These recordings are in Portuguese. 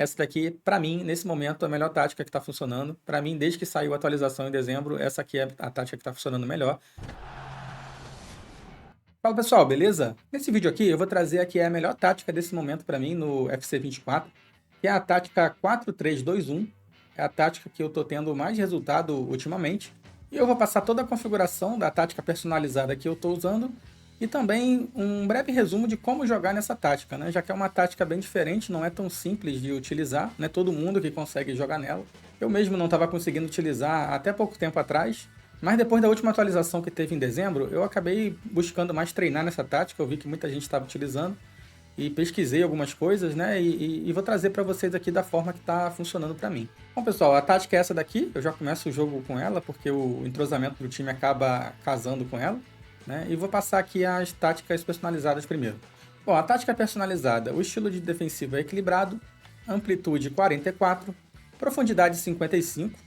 essa daqui, para mim, nesse momento, é a melhor tática que está funcionando. Para mim, desde que saiu a atualização em dezembro, essa aqui é a tática que está funcionando melhor. Fala pessoal, beleza? Nesse vídeo aqui eu vou trazer aqui a melhor tática desse momento para mim no FC24, que é a tática 4-3-2-1. É a tática que eu estou tendo mais resultado ultimamente. E eu vou passar toda a configuração da tática personalizada que eu estou usando e também um breve resumo de como jogar nessa tática, né? Já que é uma tática bem diferente, não é tão simples de utilizar, não é todo mundo que consegue jogar nela. Eu mesmo não estava conseguindo utilizar até pouco tempo atrás, mas depois da última atualização que teve em dezembro, eu acabei buscando mais treinar nessa tática, eu vi que muita gente estava utilizando e pesquisei algumas coisas, né? E vou trazer para vocês aqui da forma que está funcionando para mim. Bom, pessoal, a tática é essa daqui, eu já começo o jogo com ela, porque o entrosamento do time acaba casando com ela, né? E vou passar aqui as táticas personalizadas primeiro. Bom, a tática personalizada, o estilo de defensivo é equilibrado, amplitude 44, profundidade 55.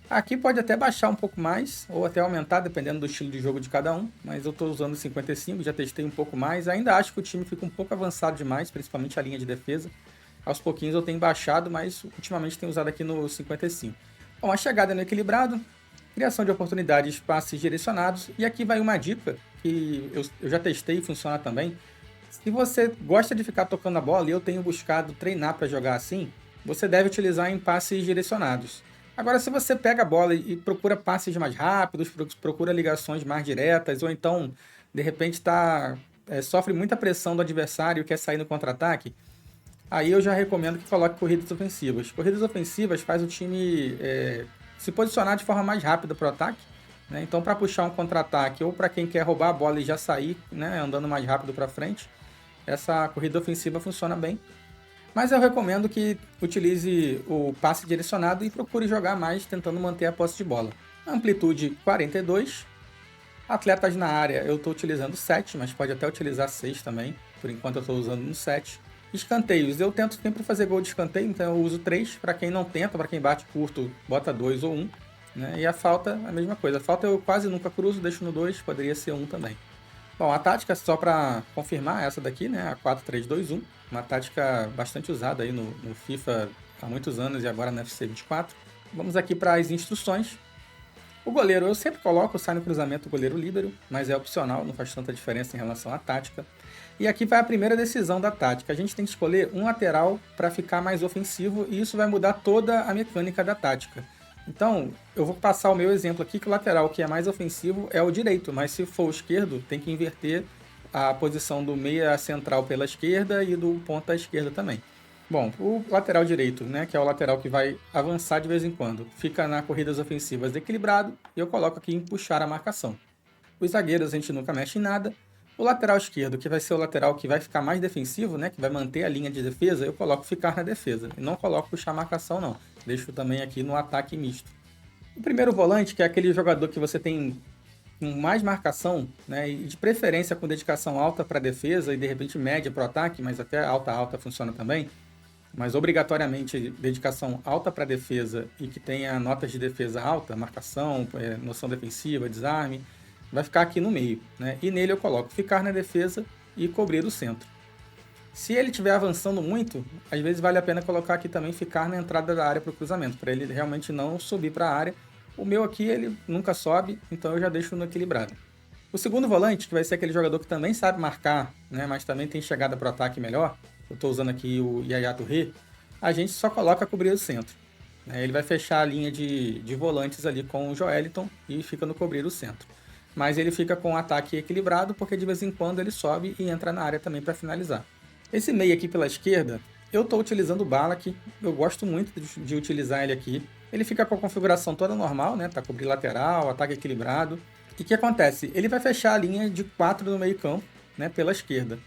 Aqui pode até baixar um pouco mais, ou até aumentar, dependendo do estilo de jogo de cada um, mas eu estou usando 55, já testei um pouco mais, ainda acho que o time fica um pouco avançado demais, principalmente a linha de defesa. Aos pouquinhos eu tenho baixado, mas ultimamente tenho usado aqui no 55. Bom, a chegada é no equilibrado, criação de oportunidades, passes direcionados, e aqui vai uma dica que eu já testei e funciona também. Se você gosta de ficar tocando a bola, e eu tenho buscado treinar para jogar assim, você deve utilizar em passes direcionados. Agora, se você pega a bola e procura passes mais rápidos, procura ligações mais diretas, ou então, de repente, sofre muita pressão do adversário e quer sair no contra-ataque, aí eu já recomendo que coloque corridas ofensivas. Corridas ofensivas faz o time se posicionar de forma mais rápida para o ataque, né? Então, para puxar um contra-ataque ou para quem quer roubar a bola e já sair, né, andando mais rápido para frente, essa corrida ofensiva funciona bem. Mas eu recomendo que utilize o passe direcionado e procure jogar mais tentando manter a posse de bola. Amplitude 42. Atletas na área eu estou utilizando 7, mas pode até utilizar 6 também. Por enquanto eu estou usando no 7. Escanteios, eu tento sempre fazer gol de escanteio, então eu uso 3. Para quem não tenta, para quem bate curto, bota 2 ou 1. Né? E a falta, a mesma coisa. A falta eu quase nunca cruzo, deixo no 2, poderia ser 1 também. Bom, a tática, só para confirmar, essa daqui, né, a 4-3-2-1, uma tática bastante usada aí no FIFA há muitos anos e agora no FC 24. Vamos aqui para as instruções. O goleiro, eu sempre coloco, sai no cruzamento o goleiro líbero, mas é opcional, não faz tanta diferença em relação à tática. E aqui vai a primeira decisão da tática. A gente tem que escolher um lateral para ficar mais ofensivo e isso vai mudar toda a mecânica da tática. Então, eu vou passar o meu exemplo aqui, que o lateral que é mais ofensivo é o direito, mas se for o esquerdo, tem que inverter a posição do meia central pela esquerda e do ponta à esquerda também. Bom, o lateral direito, né, que é o lateral que vai avançar de vez em quando, fica nas corridas ofensivas equilibrado e eu coloco aqui em puxar a marcação. Os zagueiros a gente nunca mexe em nada. O lateral esquerdo, que vai ser o lateral que vai ficar mais defensivo, né, que vai manter a linha de defesa, eu coloco ficar na defesa. E não coloco puxar a marcação, não. Deixo também aqui no ataque misto. O primeiro volante, que é aquele jogador que você tem com mais marcação, né, e de preferência com dedicação alta para a defesa e de repente média para o ataque, mas até alta funciona também, mas obrigatoriamente dedicação alta para a defesa e que tenha notas de defesa alta, marcação, noção defensiva, desarme, vai ficar aqui no meio, né? E nele eu coloco ficar na defesa e cobrir o centro. Se ele estiver avançando muito, às vezes vale a pena colocar aqui também ficar na entrada da área para o cruzamento, para ele realmente não subir para a área. O meu aqui ele nunca sobe, então eu já deixo no equilibrado. O segundo volante, que vai ser aquele jogador que também sabe marcar, né, mas também tem chegada para o ataque melhor, eu estou usando aqui o Yaya Touré, a gente só coloca cobrir o centro. Ele vai fechar a linha de volantes ali com o Joeliton e fica no cobrir o centro. Mas ele fica com o ataque equilibrado porque de vez em quando ele sobe e entra na área também para finalizar. Esse meio aqui pela esquerda, eu estou utilizando o Ballack, eu gosto muito de utilizar ele aqui. Ele fica com a configuração toda normal, né? Tá cobrir lateral, ataque equilibrado. E o que acontece? Ele vai fechar a linha de 4 no meio campo, né, pela esquerda.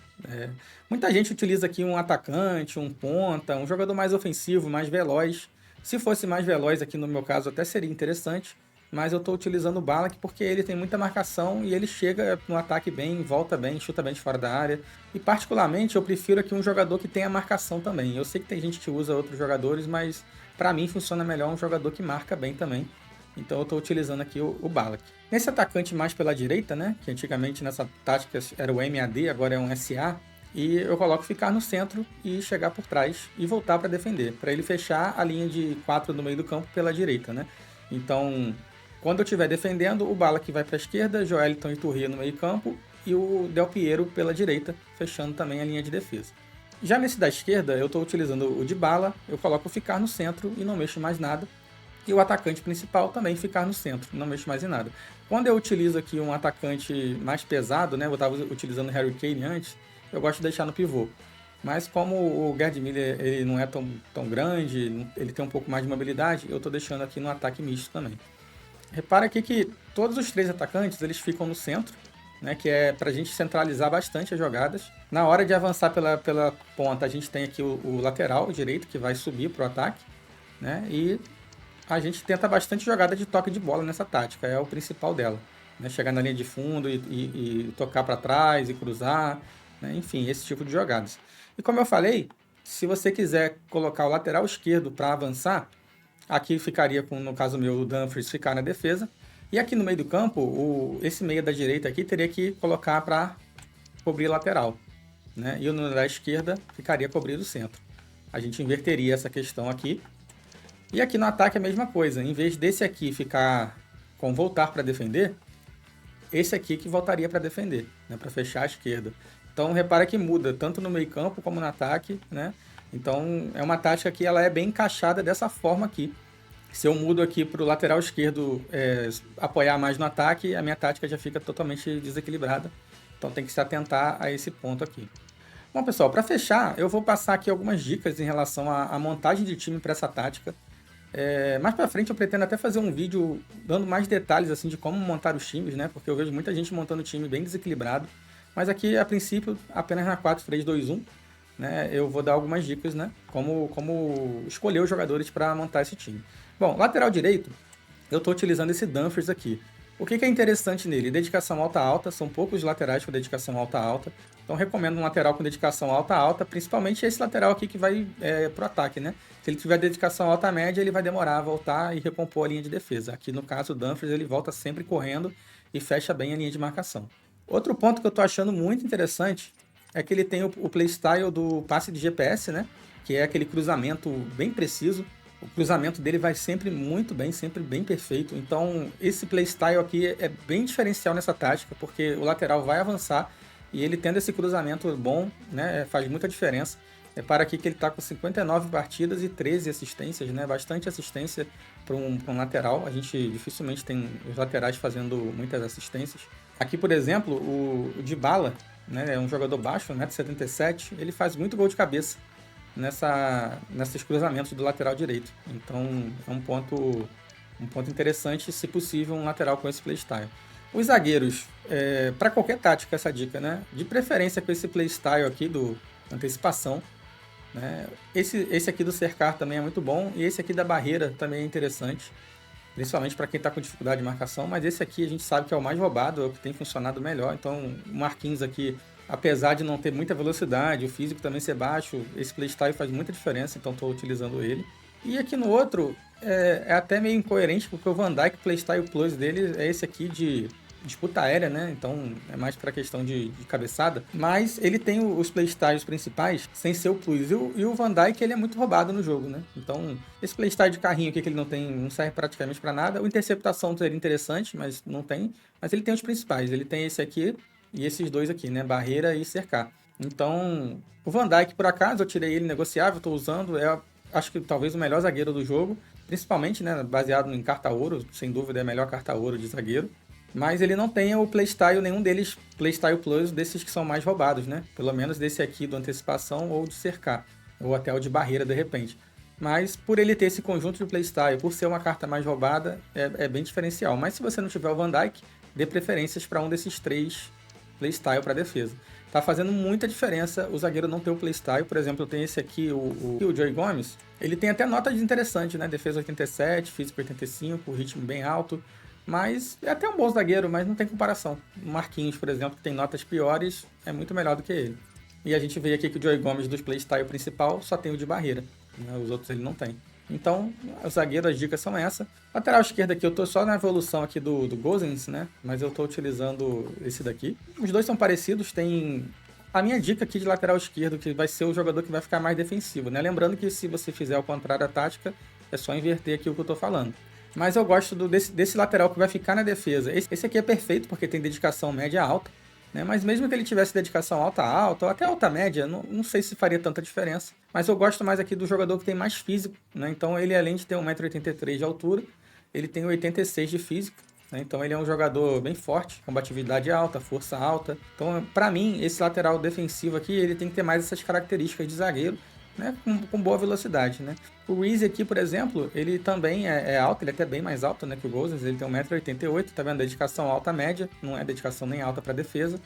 Muita gente utiliza aqui um atacante, um ponta, um jogador mais ofensivo, mais veloz. Se fosse mais veloz aqui no meu caso até seria interessante, mas eu estou utilizando o Ballack porque ele tem muita marcação e ele chega no ataque bem, volta bem, chuta bem de fora da área. E particularmente eu prefiro aqui um jogador que tenha marcação também. Eu sei que tem gente que usa outros jogadores, mas para mim funciona melhor um jogador que marca bem também. Então eu estou utilizando aqui o Ballack. Nesse atacante mais pela direita, né, que antigamente nessa tática era o MAD, agora é um SA, e eu coloco ficar no centro e chegar por trás e voltar para defender, para ele fechar a linha de 4 no meio do campo pela direita, né? Então, quando eu estiver defendendo, o Ballack vai para a esquerda, Joelinton e Turria no meio campo e o Del Piero pela direita, fechando também a linha de defesa. Já nesse da esquerda, eu estou utilizando o Dybala, eu coloco ficar no centro e não mexo mais nada. E o atacante principal também ficar no centro, não mexo mais em nada. Quando eu utilizo aqui um atacante mais pesado, né, eu estava utilizando o Harry Kane antes, eu gosto de deixar no pivô. Mas como o Gerd Müller ele não é tão grande, ele tem um pouco mais de mobilidade, eu estou deixando aqui no ataque misto também. Repara aqui que todos os 3 atacantes eles ficam no centro, né, que é para a gente centralizar bastante as jogadas. Na hora de avançar pela ponta, a gente tem aqui o lateral direito, que vai subir para o ataque, né, e a gente tenta bastante jogada de toque de bola nessa tática, é o principal dela. Né, chegar na linha de fundo e tocar para trás e cruzar, né, enfim, esse tipo de jogadas. E como eu falei, se você quiser colocar o lateral esquerdo para avançar, aqui ficaria com, no caso meu, o Dumfries ficar na defesa. E aqui no meio do campo, esse meia da direita aqui teria que colocar para cobrir lateral. Né? E o da esquerda ficaria cobrindo o centro. A gente inverteria essa questão aqui. E aqui no ataque a mesma coisa. Em vez desse aqui ficar com voltar para defender, esse aqui que voltaria para defender, né? Para fechar a esquerda. Então repara que muda tanto no meio campo como no ataque. Né? Então é uma tática que ela é bem encaixada dessa forma aqui. Se eu mudo aqui para o lateral esquerdo apoiar mais no ataque, a minha tática já fica totalmente desequilibrada. Então tem que se atentar a esse ponto aqui. Bom, pessoal, para fechar, eu vou passar aqui algumas dicas em relação à montagem de time para essa tática. Mais para frente eu pretendo até fazer um vídeo dando mais detalhes assim de como montar os times, né? Porque eu vejo muita gente montando time bem desequilibrado. Mas aqui, a princípio, apenas na 4-3-2-1, né? Eu vou dar algumas dicas, né? Como escolher os jogadores para montar esse time. Bom, lateral direito, eu estou utilizando esse Dumfries aqui. O que é interessante nele? Dedicação alta-alta, são poucos laterais com dedicação alta-alta. Então recomendo um lateral com dedicação alta-alta, principalmente esse lateral aqui que vai pro ataque, né? Se ele tiver dedicação alta-média, ele vai demorar a voltar e recompor a linha de defesa. Aqui no caso o Dumfries, ele volta sempre correndo e fecha bem a linha de marcação. Outro ponto que eu estou achando muito interessante é que ele tem o playstyle do passe de GPS, né? Que é aquele cruzamento bem preciso. O cruzamento dele vai sempre muito bem, sempre bem perfeito. Então, esse playstyle aqui é bem diferencial nessa tática, porque o lateral vai avançar e ele tendo esse cruzamento bom, né, faz muita diferença. Repara aqui que ele está com 59 partidas e 13 assistências, né, bastante assistência para um lateral. A gente dificilmente tem os laterais fazendo muitas assistências. Aqui, por exemplo, o Dybala, né, é um jogador baixo, 1,77 m, ele faz muito gol de cabeça nesses cruzamentos do lateral direito. Então é um ponto interessante, se possível, um lateral com esse playstyle. Os zagueiros, para qualquer tática essa dica, né? De preferência com esse playstyle aqui do antecipação. Né? Esse aqui do cercar também é muito bom, e esse aqui da barreira também é interessante, principalmente para quem está com dificuldade de marcação, mas esse aqui a gente sabe que é o mais roubado, é o que tem funcionado melhor. Então o Marquinhos aqui, apesar de não ter muita velocidade, o físico também ser baixo, esse playstyle faz muita diferença, então estou utilizando ele. E aqui no outro, é até meio incoerente, porque o Van Dijk Playstyle Plus dele é esse aqui de disputa aérea, né? Então é mais para questão de cabeçada. Mas ele tem os playstyles principais sem ser o Plus. E o Van Dijk, ele é muito roubado no jogo, né? Então esse playstyle de carrinho aqui que ele não serve praticamente para nada. O interceptação seria interessante, mas não tem. Mas ele tem os principais. Ele tem esse aqui e esses dois aqui, né? Barreira e cercar. Então, o Van Dijk, por acaso, eu tirei ele negociável, estou usando, acho que talvez o melhor zagueiro do jogo, principalmente, né, baseado em carta ouro, sem dúvida é a melhor carta ouro de zagueiro, mas ele não tem o playstyle, nenhum deles playstyle plus desses que são mais roubados, né, pelo menos desse aqui do antecipação ou de cercar, ou até o de barreira de repente. Mas por ele ter esse conjunto de playstyle, por ser uma carta mais roubada, é bem diferencial. Mas se você não tiver o Van Dijk, dê preferências para um desses 3 playstyle para defesa. Tá fazendo muita diferença o zagueiro não ter o playstyle. Por exemplo, eu tenho esse aqui, o Joey Gomes. Ele tem até notas interessantes, né? Defesa 87, físico 85, ritmo bem alto. Mas é até um bom zagueiro, mas não tem comparação. O Marquinhos, por exemplo, que tem notas piores, é muito melhor do que ele. E a gente vê aqui que o Joey Gomes dos playstyle principal só tem o de barreira, né? Os outros ele não tem. Então, o zagueiro, as dicas são essa. Lateral esquerda aqui, eu tô só na evolução aqui do Gosens, né? Mas eu tô utilizando esse daqui. Os dois são parecidos, tem a minha dica aqui de lateral esquerdo, que vai ser o jogador que vai ficar mais defensivo, né? Lembrando que se você fizer ao contrário a tática, é só inverter aqui o que eu tô falando. Mas eu gosto desse lateral que vai ficar na defesa. Esse aqui é perfeito porque tem dedicação média alta, né? Mas mesmo que ele tivesse dedicação alta, ou até alta média, não sei se faria tanta diferença. Mas eu gosto mais aqui do jogador que tem mais físico, né? Então ele, além de ter 1,83 m de altura, ele tem 86 de físico, né? Então ele é um jogador bem forte, combatividade alta, força alta. Então, para mim, esse lateral defensivo aqui, ele tem que ter mais essas características de zagueiro, né, com boa velocidade, né? O Reese aqui, por exemplo, ele também é alto, ele é até bem mais alto, né, que o Gozens, ele tem 1,88 m, tá vendo? Dedicação alta média, não é dedicação nem alta para defesa,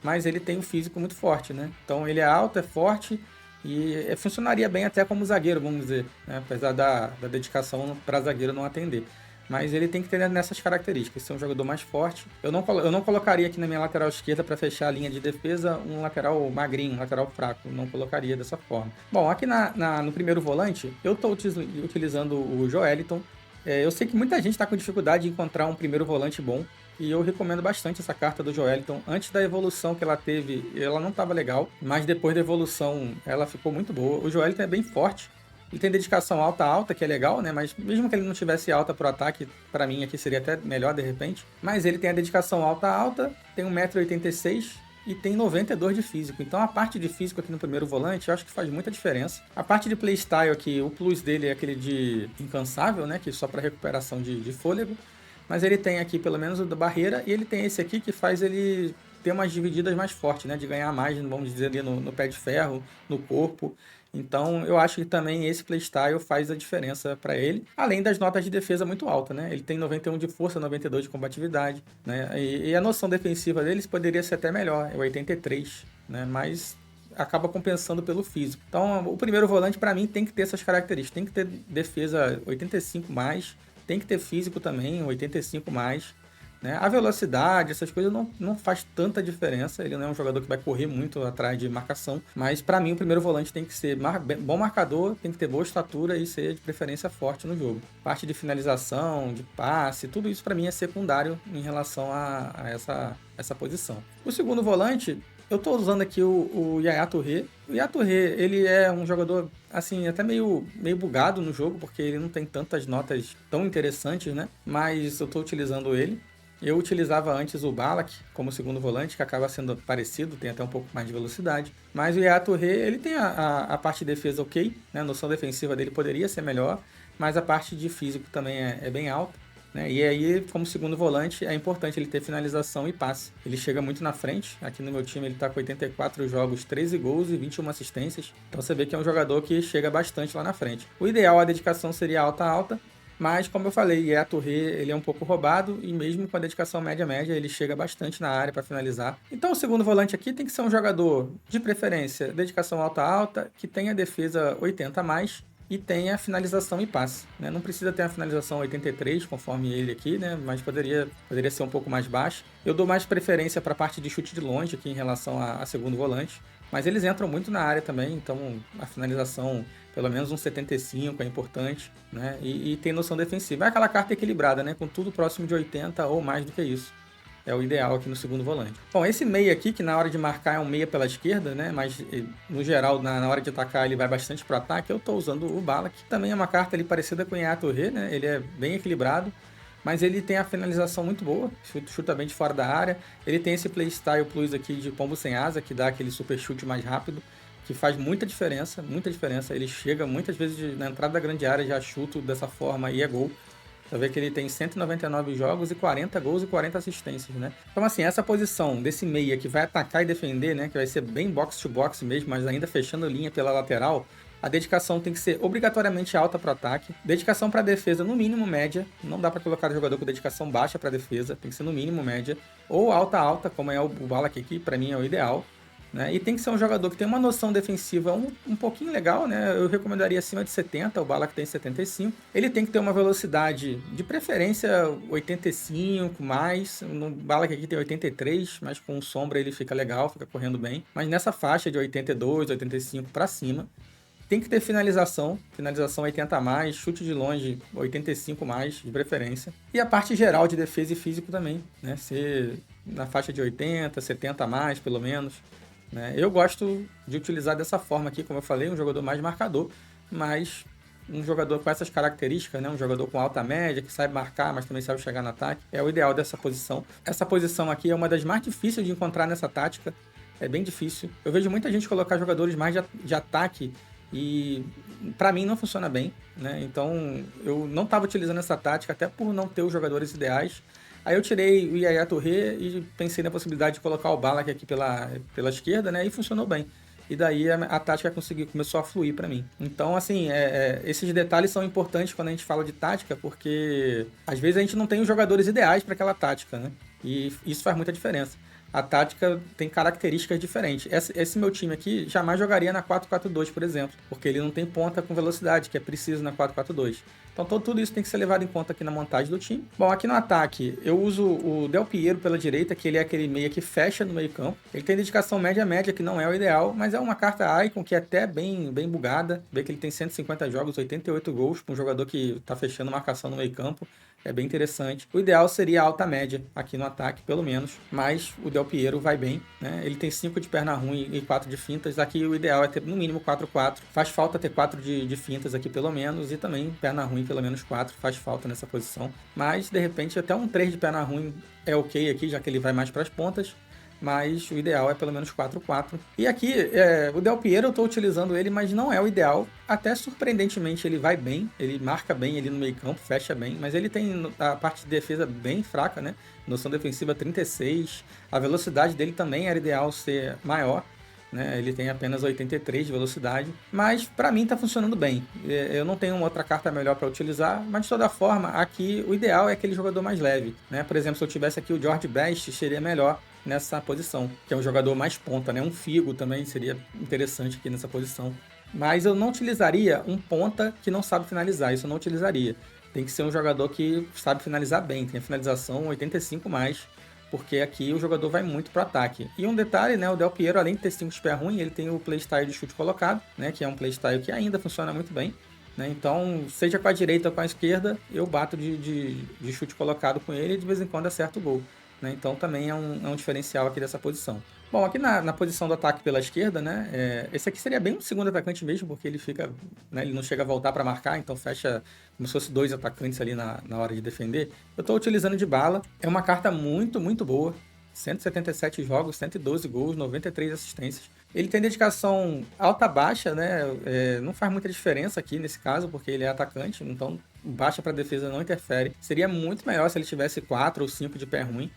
mas ele tem um físico muito forte, né? Então ele é alto, é forte e funcionaria bem até como zagueiro, vamos dizer, né? Apesar da dedicação para zagueiro não atender. Mas ele tem que ter nessas características, ser um jogador mais forte. Eu não colocaria aqui na minha lateral esquerda para fechar a linha de defesa um lateral magrinho, um lateral fraco. Não colocaria dessa forma. Bom, aqui no primeiro volante, eu estou utilizando o Joeliton. Eu sei que muita gente está com dificuldade de encontrar um primeiro volante bom. E eu recomendo bastante essa carta do Joeliton. Antes da evolução que ela teve, ela não estava legal. Mas depois da evolução, ela ficou muito boa. O Joeliton é bem forte. Ele tem dedicação alta, que é legal, né? Mas mesmo que ele não tivesse alta pro ataque, para mim aqui seria até melhor de repente. Mas ele tem a dedicação alta, tem 1,86 m e tem 92 de físico. Então a parte de físico aqui no primeiro volante eu acho que faz muita diferença. A parte de playstyle aqui, o plus dele é aquele de incansável, né? Que é só para recuperação de fôlego. Mas ele tem aqui pelo menos o da barreira e ele tem esse aqui que faz ele ter umas divididas mais fortes, né? De ganhar mais, vamos dizer, ali no pé de ferro, no corpo. Então, eu acho que também esse playstyle faz a diferença para ele, além das notas de defesa muito altas, né? Ele tem 91 de força, 92 de combatividade, né? E a noção defensiva deles poderia ser até melhor, é 83, né? Mas acaba compensando pelo físico. Então, o primeiro volante para mim tem que ter essas características, tem que ter defesa 85 mais, tem que ter físico também 85 mais. Né? A velocidade, essas coisas não faz tanta diferença. Ele não é um jogador que vai correr muito atrás de marcação. Mas para mim o primeiro volante tem que ser bom marcador, tem que ter boa estatura e ser de preferência forte no jogo. Parte de finalização, de passe, tudo isso para mim é secundário em relação a essa posição. O segundo volante, eu estou usando aqui o Yaya Touré. O Yaya Touré, ele é um jogador, assim, até meio bugado no jogo, porque ele não tem tantas notas tão interessantes, né? Mas eu estou utilizando ele. Eu utilizava antes o Ballack como segundo volante, que acaba sendo parecido, tem até um pouco mais de velocidade. Mas o Yaya Touré, ele tem a parte de defesa ok, né? A noção defensiva dele poderia ser melhor, mas a parte de físico também é bem alta. Né? E aí, como segundo volante, é importante ele ter finalização e passe. Ele chega muito na frente. Aqui no meu time ele está com 84 jogos, 13 gols e 21 assistências. Então você vê que é um jogador que chega bastante lá na frente. O ideal, a dedicação seria alta, mas como eu falei, a Touré, ele é um pouco roubado e mesmo com a dedicação média, ele chega bastante na área para finalizar. Então o segundo volante aqui tem que ser um jogador de preferência, dedicação alta, que tenha defesa 80 a mais e tenha finalização e passe. Né? Não precisa ter a finalização 83, conforme ele aqui, né? Mas poderia ser um pouco mais baixo. Eu dou mais preferência para a parte de chute de longe aqui em relação a segundo volante. Mas eles entram muito na área também, então a finalização, pelo menos um 75 é importante, né? E tem noção defensiva. É aquela carta equilibrada, né? Com tudo próximo de 80 ou mais do que isso. É o ideal aqui no segundo volante. Bom, esse meia aqui, que na hora de marcar é um meia pela esquerda, né? Mas no geral, na hora de atacar, ele vai bastante para o ataque. Eu estou usando o Ballack, que também é uma carta ali parecida com o Yaya Touré, né? Ele é bem equilibrado, mas ele tem a finalização muito boa, chuta bem de fora da área. Ele tem esse playstyle plus aqui de pombo sem asa, que dá aquele super chute mais rápido, que faz muita diferença. Ele chega muitas vezes na entrada da grande área, já chuta dessa forma e é gol. Você vê que ele tem 199 jogos e 40 gols e 40 assistências, né? Então, assim, essa posição desse meia que vai atacar e defender, né? Que vai ser bem box to box mesmo, mas ainda fechando linha pela lateral. A dedicação tem que ser obrigatoriamente alta para o ataque. Dedicação para defesa, no mínimo média. Não dá para colocar jogador com dedicação baixa para defesa. Tem que ser no mínimo média. Ou alta, como é o Ballack aqui, para mim é o ideal. Né? E tem que ser um jogador que tem uma noção defensiva um pouquinho legal, né? Eu recomendaria acima de 70, o Ballack tem 75. Ele tem que ter uma velocidade, de preferência 85 mais. No Ballack aqui tem 83, mas com sombra ele fica legal, fica correndo bem. Mas nessa faixa de 82, 85 para cima, tem que ter finalização 80 a mais, chute de longe 85 mais, de preferência. E a parte geral de defesa e físico também, né? Ser na faixa de 80, 70 a mais, pelo menos. né? Eu gosto de utilizar dessa forma aqui, como eu falei, um jogador mais marcador, mas um jogador com essas características, né? Um jogador com alta média, que sabe marcar, mas também sabe chegar no ataque, é o ideal dessa posição. Essa posição aqui é uma das mais difíceis de encontrar nessa tática, é bem difícil. Eu vejo muita gente colocar jogadores mais de ataque e para mim não funciona bem, né? Então eu não estava utilizando essa tática até por não ter os jogadores ideais. Aí eu tirei o Yaya Touré e pensei na possibilidade de colocar o Ballack aqui pela esquerda, né? E funcionou bem. E daí a tática começou a fluir para mim. Então, assim, esses detalhes são importantes quando a gente fala de tática, porque às vezes a gente não tem os jogadores ideais para aquela tática, né? E isso faz muita diferença. A tática tem características diferentes. Esse meu time aqui jamais jogaria na 4-4-2, por exemplo, porque ele não tem ponta com velocidade, que é preciso na 4-4-2. Então tudo isso tem que ser levado em conta aqui na montagem do time. Bom, aqui no ataque, eu uso o Del Piero pela direita, que ele é aquele meia que fecha no meio campo. Ele tem dedicação média-média, que não é o ideal, mas é uma carta Icon que é até bem bugada. Vê que ele tem 150 jogos, 88 gols, para um jogador que está fechando marcação no meio campo. É bem interessante. O ideal seria a alta média aqui no ataque, pelo menos. Mas o Del Piero vai bem, né? Ele tem 5 de perna ruim e 4 de fintas. Aqui o ideal é ter no mínimo 4-4. Faz falta ter 4 de fintas aqui, pelo menos. E também perna ruim, pelo menos 4. Faz falta nessa posição. Mas, de repente, até um 3 de perna ruim é ok aqui, já que ele vai mais para as pontas. Mas o ideal é pelo menos 4-4. E aqui, o Del Piero eu estou utilizando ele, mas não é o ideal. Até surpreendentemente ele vai bem, ele marca bem ali no meio campo, fecha bem, mas ele tem a parte de defesa bem fraca, né? Noção defensiva 36, a velocidade dele também era ideal ser maior, né? Ele tem apenas 83 de velocidade, mas para mim está funcionando bem. Eu não tenho outra carta melhor para utilizar, mas de toda forma, aqui o ideal é aquele jogador mais leve, né? Por exemplo, se eu tivesse aqui o George Best, seria melhor nessa posição, que é um jogador mais ponta, né? Um Figo também seria interessante aqui nessa posição. Mas eu não utilizaria um ponta que não sabe finalizar, isso eu não utilizaria. Tem que ser um jogador que sabe finalizar bem, tem a finalização 85 mais, porque aqui o jogador vai muito pro ataque. E um detalhe, né, o Del Piero, além de ter 5 de pé ruim, ele tem o playstyle de chute colocado, né, que é um playstyle que ainda funciona muito bem. Né? Então, seja com a direita ou com a esquerda, eu bato de chute colocado com ele e de vez em quando acerto o gol. Né? Então também é um diferencial aqui dessa posição. Bom, aqui na posição do ataque pela esquerda, né? Esse aqui seria bem um segundo atacante mesmo, porque ele fica, né, ele não chega a voltar para marcar, então fecha como se fosse 2 atacantes ali na hora de defender. Eu estou utilizando Dybala, é uma carta muito boa. 177 jogos, 112 gols, 93 assistências. Ele tem dedicação alta-baixa, né? Não faz muita diferença aqui nesse caso, porque ele é atacante, então baixa para defesa não interfere. Seria muito melhor se ele tivesse 4 ou 5 de pé ruim,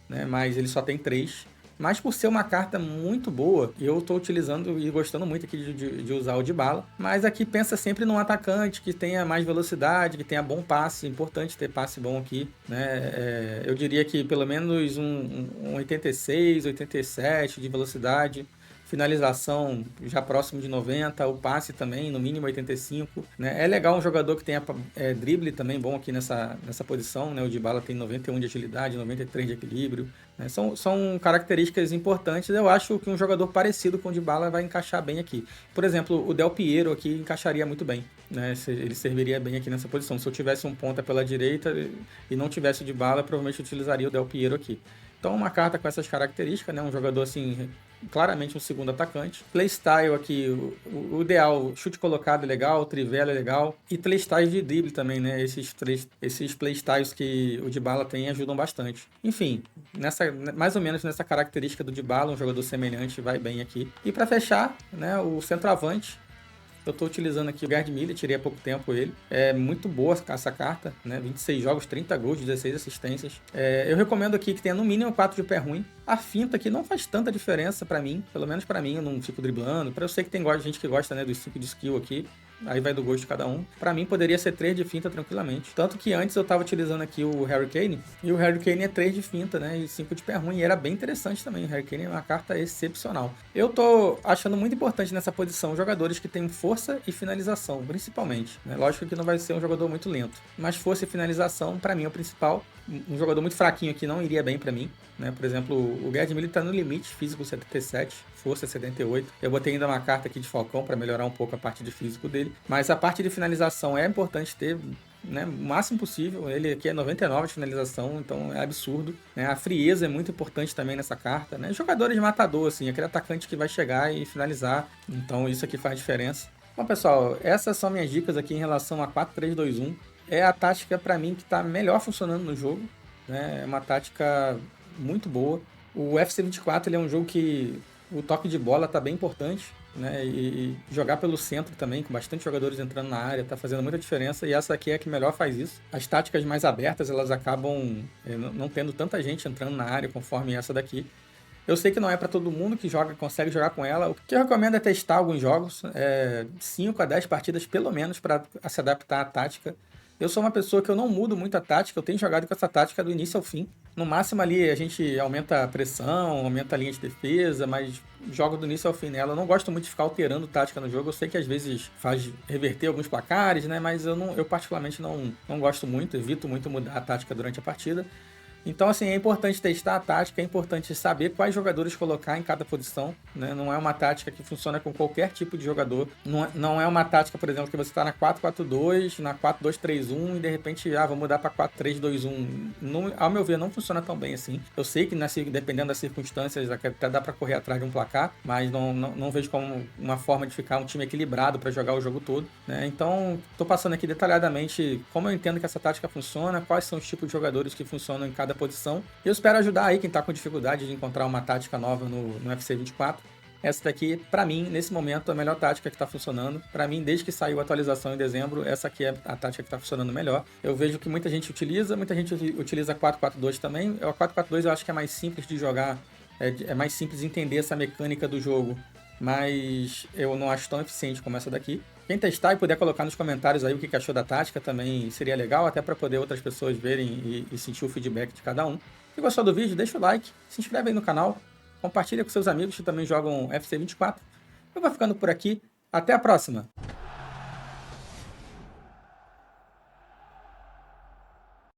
né? Mas ele só tem 3. Mas por ser uma carta muito boa, eu estou utilizando e gostando muito aqui de usar o Dybala. Mas aqui pensa sempre num atacante que tenha mais velocidade, que tenha bom passe. Importante ter passe bom aqui, né? Eu diria que pelo menos um 86, 87 de velocidade. Finalização já próximo de 90, o passe também, no mínimo 85. Né? É legal um jogador que tenha drible também bom aqui nessa posição. Né? O Dybala tem 91 de agilidade, 93 de equilíbrio. Né? São características importantes. Eu acho que um jogador parecido com o Dybala vai encaixar bem aqui. Por exemplo, o Del Piero aqui encaixaria muito bem. Né? Ele serviria bem aqui nessa posição. Se eu tivesse um ponta pela direita e não tivesse o Dybala, provavelmente eu utilizaria o Del Piero aqui. Então, uma carta com essas características, né? Um jogador assim, claramente um segundo atacante. Playstyle aqui, o ideal, chute colocado é legal, trivela é legal. E playstyle de drible também, né? Esses playstyles que o Dybala tem ajudam bastante. Enfim, mais ou menos nessa característica do Dybala, um jogador semelhante vai bem aqui. E para fechar, né? O centroavante. Eu estou utilizando aqui o Gerd Müller, tirei há pouco tempo ele. É muito boa essa carta, né? 26 jogos, 30 gols, 16 assistências. Eu recomendo aqui que tenha no mínimo 4 de pé ruim. A finta aqui não faz tanta diferença para mim, pelo menos para mim, eu não fico driblando. Eu sei que tem gente que gosta, né, dos 5 de skill aqui. Aí vai do gosto de cada um. Pra mim, poderia ser 3 de finta tranquilamente. Tanto que antes eu tava utilizando aqui o Harry Kane. E o Harry Kane é 3 de finta, né? E 5 de pé ruim. E era bem interessante também. O Harry Kane é uma carta excepcional. Eu tô achando muito importante nessa posição jogadores que têm força e finalização, principalmente. Né? Lógico que não vai ser um jogador muito lento. Mas força e finalização, pra mim, é o principal. Um jogador muito fraquinho aqui não iria bem pra mim. Né? Por exemplo, o Gerd Müller tá no limite, físico 77, força 78. Eu botei ainda uma carta aqui de Falcão para melhorar um pouco a parte de físico dele. Mas a parte de finalização é importante ter, né, o máximo possível. Ele aqui é 99 de finalização, então é absurdo, né? A frieza é muito importante também nessa carta, né? Jogadores de matador, assim, aquele atacante que vai chegar e finalizar, então isso aqui faz diferença. Bom, pessoal, essas são minhas dicas aqui em relação a 4-3-2-1. É a tática para mim que está melhor funcionando no jogo, né? É uma tática muito boa. O FC 24 ele é um jogo que o toque de bola está bem importante, né? E jogar pelo centro também, com bastante jogadores entrando na área, está fazendo muita diferença. E essa aqui é a que melhor faz isso. As táticas mais abertas, elas acabam não tendo tanta gente entrando na área conforme essa daqui. Eu sei que não é para todo mundo que joga, consegue jogar com ela. O que eu recomendo é testar alguns jogos, 5 a 10 partidas pelo menos, para se adaptar à tática. Eu sou uma pessoa que eu não mudo muito a tática, eu tenho jogado com essa tática do início ao fim. No máximo ali a gente aumenta a pressão, aumenta a linha de defesa, mas jogo do início ao fim nela. Eu não gosto muito de ficar alterando tática no jogo. Eu sei que às vezes faz reverter alguns placares, né? Mas eu particularmente não gosto muito, evito muito mudar a tática durante a partida. Então, assim, é importante testar a tática, é importante saber quais jogadores colocar em cada posição, né? Não é uma tática que funciona com qualquer tipo de jogador. Não é uma tática, por exemplo, que você está na 4-4-2, na 4-2-3-1 e de repente, vou mudar para 4-3-2-1. Ao meu ver, não funciona tão bem assim. Eu sei que, dependendo das circunstâncias, até dá para correr atrás de um placar, mas não vejo como uma forma de ficar um time equilibrado para jogar o jogo todo, né? Então, estou passando aqui detalhadamente como eu entendo que essa tática funciona, quais são os tipos de jogadores que funcionam em cada posição. E eu espero ajudar aí quem está com dificuldade de encontrar uma tática nova no FC 24. Essa daqui, para mim, nesse momento, é a melhor tática que está funcionando. Para mim, desde que saiu a atualização em dezembro, essa aqui é a tática que está funcionando melhor. Eu vejo que muita gente utiliza 4-4-2 também. O 4-4-2 eu acho que é mais simples de jogar, é mais simples de entender essa mecânica do jogo, mas eu não acho tão eficiente como essa daqui. Quem testar e puder colocar nos comentários aí o que achou da tática também seria legal, até para poder outras pessoas verem e sentir o feedback de cada um. Se gostou do vídeo, deixa o like, se inscreve aí no canal, compartilha com seus amigos que também jogam FC 24. Eu vou ficando por aqui, até a próxima!